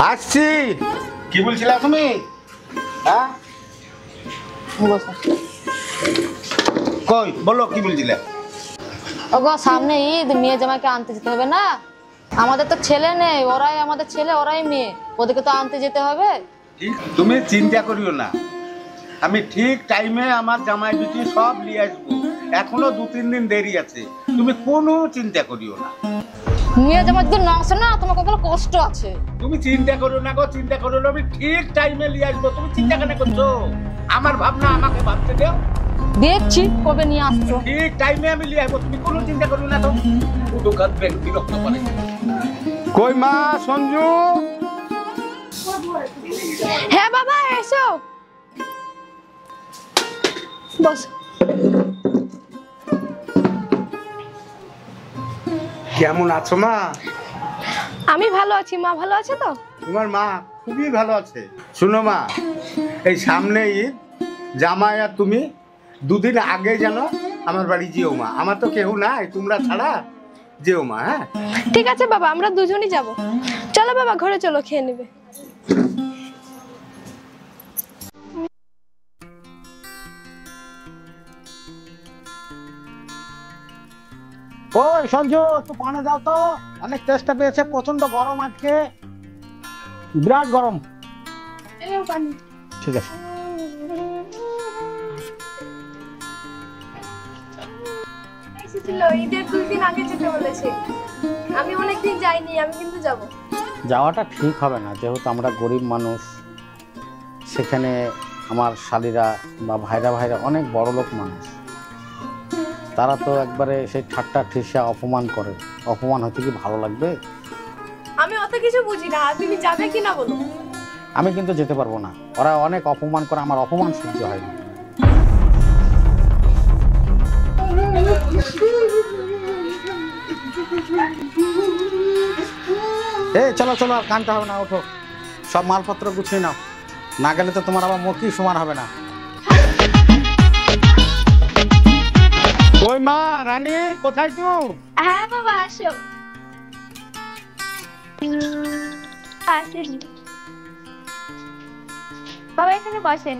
আসছি। কি বলছিলে তুমি? হ্যাঁ কই বলো, কি বলছিলে? ওগো সামনে ঈদ, মেয়ে জামাইকে আনতে যেতে হবে না? আমাদের তো ছেলে নেই, ওরাই আমাদের ছেলে, ওরাই মেয়ে, ওদেরকে তো আনতে যেতে হবে। তুমি চিন্তা করিও না, আমি ঠিক টাইমে আমার জামাই বিটি সব নিয়ে আসবো। এখনো 2-3 দিন দেরি আছে, তুমি কোনো চিন্তা করিও না। মেয়ে জামাই তো নকশা না, তোমার কত কষ্ট আছে। তুমি চিন্তা করো না গো, চিন্তা করো না, আমি ঠিক টাইমে নিয়ে আসবো। তুমি চিন্তা কেন করছো? আমার ভাবনা আমাকে ভাবতে দাও। দেখছি কবে নিয়ে আসছো। ঠিক টাইমে আমি নিয়ে আসবো, তুমি কোনো চিন্তা করো না। তো দুটো কাঁদবে, বিরক্ত করে। কই মা সঞ্জু? হ্যাঁ বাবা এসো, বস। কেমন আছো মা? আমি ভালো আছি, মা ভালো আছে তো? তোমার মা খুবই ভালো আছে। শুনো মা, এই সামনে ঈদ, জামাই আর তুমি 2 দিন আগে যেন আমার বাড়ি যেও মা। আমার তো কেউ নাই, তোমরা ছাড়া যেও মা। হ্যাঁ ঠিক আছে বাবা, আমরা দুজনই যাব। চলো বাবা ঘরে চলো, খেয়ে নেবে। ওই সঞ্জু, একটু পানি দাও তো, অনেক চেষ্টা পেয়েছে, প্রচন্ড গরম আজকে, বিরাট গরম। ঠিক আছে। ঈদের 2 দিন আগে যেতে বলেছে, আমি অনেকদিন যাইনি, আমি কিন্তু যাব। যাওয়াটা ঠিক হবে না, যেহেতু আমরা গরিব মানুষ। সেখানে আমার শালীরা বা ভাইরা অনেক বড় লোক মানুষ, তারা তো একবারে সেই ঠাট্টা ঠিসা অপমান করে। অপমান হতে কি ভালো লাগবে? আমি অত কিছু বুঝি না, তুমি যাবে কি না বলো? আমি কিন্তু যেতে পারবো না, ওরা অনেক অপমান করে, আমার অপমান সহ্য হয় না। এই চলো চলো, আর কানতে হবে না, ওঠো, সব মালপত্র গুছিয়ে নাও, না গেলে তো তোমার আবার মুখই সমান হবে না। ওই মা রানী, কোথায় তুমি? হ্যাঁ বাবা আসো। আসেন বাবা, এখানে বসেন।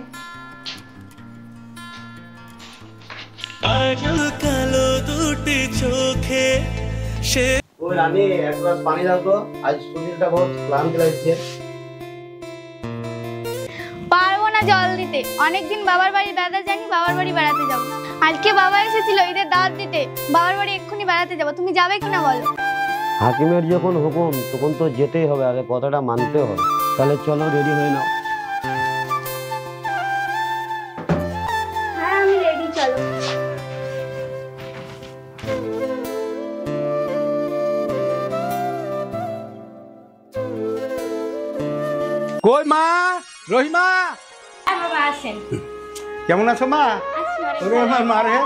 কালো দুটি চোখে সে। ওই রানী, এক গ্লাস পানি দাও তো, আজ শরীরটা বহুত ক্লান্ত লাগছে। পারবো না জল দিতে, অনেকদিন বাবার বাড়ি বেড়াতে যাইনি, বাবার বাড়ি বেড়াতে যাব। আজকে বাবা এসেছিল ঈদের দাওয়াত দিতে, বাবার বাড়ি এক্ষুনি বেড়াতে যাব। তুমি যাবে কিনা বলো? হাকিমের যখন হুকুম তখন তো যেতেই হবে, আগে কথাটা মানতে হবে। তাহলে চলো, রেডি হয়ে নাও। হ্যাঁ আমি রেডি, চলো। কই মা? রহিমা, হ্যাঁ বাবা আসেন। কেমন আছো মা? ওরে আমার মা রে।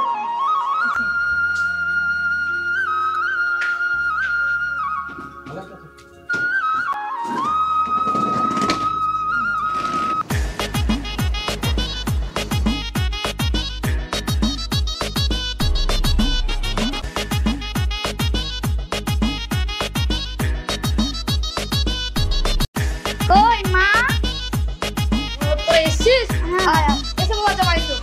কই মা? তো এসেছিস? আয় আয়, এসে বাবা জামাই তো।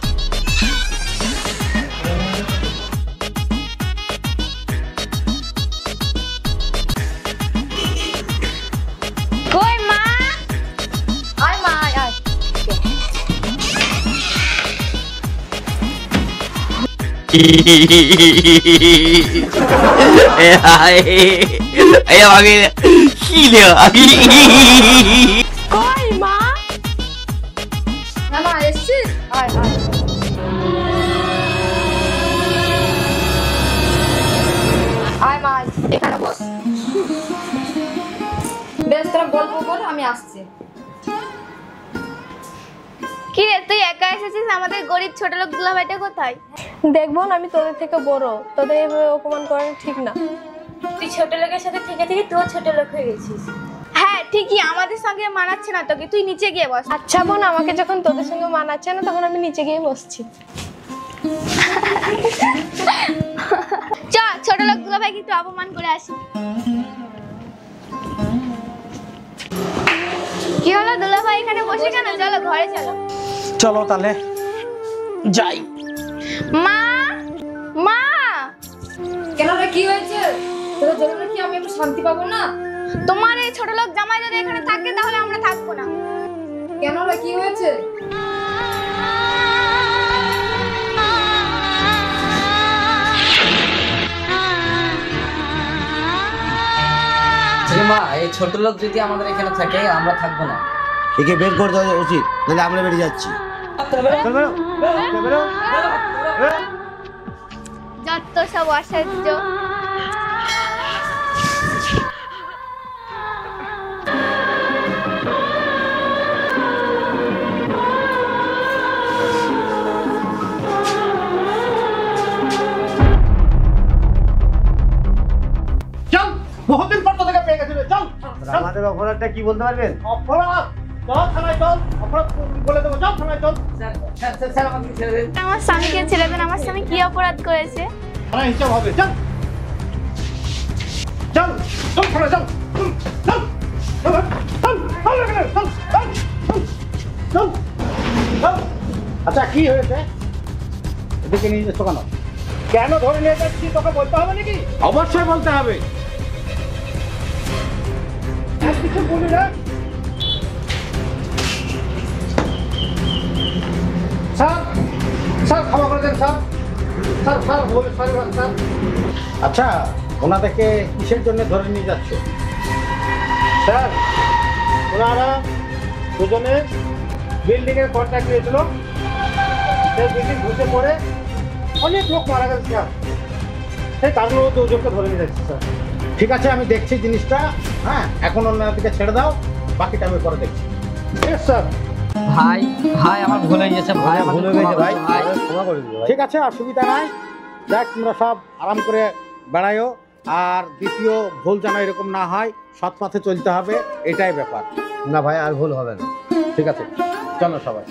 কই মা? আয় মা আয় আয়। কই মা? না মা এসেছিস? আয় আয়। আয় মা আয়, এখানে বস। বেশ তোরা গল্প কর, আমি আসছি। কি রে তুই একা এসেছিস? আমাদের গরিব ছোট লোক দুলাভাইটা কোথায়? দেখবো না, আমি তোদের থেকে বড়, তোদের এইভাবে অপমান করা ঠিক না। তুই ছোট লোকের সাথে থেকে থেকে তুইও ছোট লোক হয়ে গেছিস। হ্যাঁ ঠিকই, আমাদের সঙ্গে মানাচ্ছে না তোকে, তুই নিচে গিয়ে বস। আচ্ছা বোন, আমাকে যখন তোদের সঙ্গে মানাচ্ছে না, তখন আমি নিচে গিয়ে বসছি। চ ছোট লোক দুলাভাইকে একটু অপমান করে আসি। বসে কেন, চলো ঘরে চলো। চলো তাহলে যাই। মা, মা, কেন রে, কি হয়েছে? তোদের জন্য কি আমি একটু শান্তি পাবো না? তোমার এই ছোট লোক জামাই যদি এখানে থাকে তাহলে আমরা থাকবো না। কেন রে, কি হয়েছে? মা, এই ছোট লোক যদি আমাদের এখানে থাকে আমরা থাকবো না। একে বের করে দেওয়া উচিত, নাহলে আমরা বেরিয়ে যাচ্ছি। যত সব অসহ্য। চল, বহুদিন পর তোদেরকে পেয়ে গেছিল। চল আমাদের অপরাধটা কি বলতে পারবেন? অপরাধ, চল থানায় চল, অপরাধ বলে দেবো। চল থানায় চল, আমার স্বামীকে ছেড়ে দেন, আমার স্বামী কি অপরাধ করেছে? থানায় হিসাব হবে। চল চল চল থানায় চল, চল চল চল চল এখানে, চল চল চল চল। আচ্ছা কি হয়েছে? এদিকে নিয়ে যাচ্ছ কেন? কেন ধরে নিয়ে যাচ্ছি তোকে বলতে হবে নাকি? অবশ্যই বলতে হবে। আর কিছু বলি না। স্যার, স্যার ক্ষমা করে দেন স্যার। স্যার স্যার বলে স্যার স্যার। আচ্ছা, ওনাদেরকে কিসের জন্য ধরে নিয়ে যাচ্ছে? স্যার, ওনারা দুজনে বিল্ডিংয়ের কন্ট্রাক্ট নিয়েছিল, সেই বিল্ডিং ধসে পড়ে অনেক লোক মারা গেছে স্যার, সেই কারণে দুজনকে ধরে নিয়ে যাচ্ছে স্যার। ঠিক আছে, আমি দেখছি জিনিসটা। হ্যাঁ, এখন ওনাদেরকে ছেড়ে দাও, বাকিটা আমি করে দেখছি। ঠিক আছে স্যার। ভাই, ভাই আমার ভুল হয়ে গেছে ভাই, ভুল হয়ে গেছে ভাই, ক্ষমা করে দিও ভাই। ঠিক আছে, অসুবিধা নাই। দেখ, তোমরা সব আরাম করে বেড়ায়ও, আর দ্বিতীয় ভুল যেন এরকম না হয়, সৎ পথে চলতে হবে, এটাই ব্যাপার। না ভাই, আর ভুল হবে না। ঠিক আছে, চলো সবাই।